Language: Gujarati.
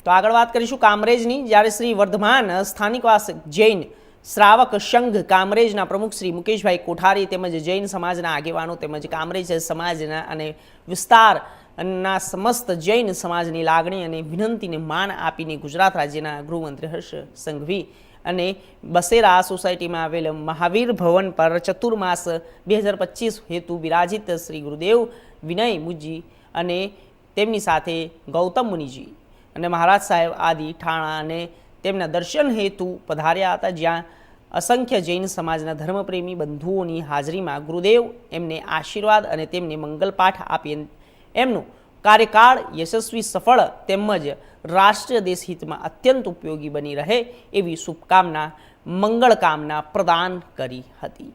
તો આગળ વાત કરીશું કામરેજની, જ્યારે શ્રી વર્ધમાન સ્થાનિકવાસ જૈન શ્રાવક સંઘ કામરેજના પ્રમુખ શ્રી મુકેશભાઈ કોઠારી તેમજ જૈન સમાજના આગેવાનો તેમજ કામરેજ સમાજના અને વિસ્તારના સમસ્ત જૈન સમાજની લાગણી અને વિનંતીને માન આપીને ગુજરાત રાજ્યના ગૃહમંત્રી હર્ષ સંઘવી અને બસેરા સોસાયટીમાં આવેલ મહાવીર ભવન પર ચતુર્માસ 2025 હેતુ બિરાજિત શ્રી ગુરુદેવ વિનય મુજી અને તેમની સાથે ગૌતમ મુનિજી અને મહારાજ સાહેબ આદિ ઠાણા અને તેમના દર્શન હેતુ પધાર્યા હતા, જ્યાં અસંખ્ય જૈન સમાજના ધર્મપ્રેમી બંધુઓની હાજરીમાં ગુરુદેવ એમને આશીર્વાદ અને તેમને મંગલપાઠ આપી એમનું કાર્યકાળ યશસ્વી, સફળ તેમજ રાષ્ટ્રીય દેશ હિતમાં અત્યંત ઉપયોગી બની રહે એવી શુભકામના, મંગળ કામના પ્રદાન કરી હતી।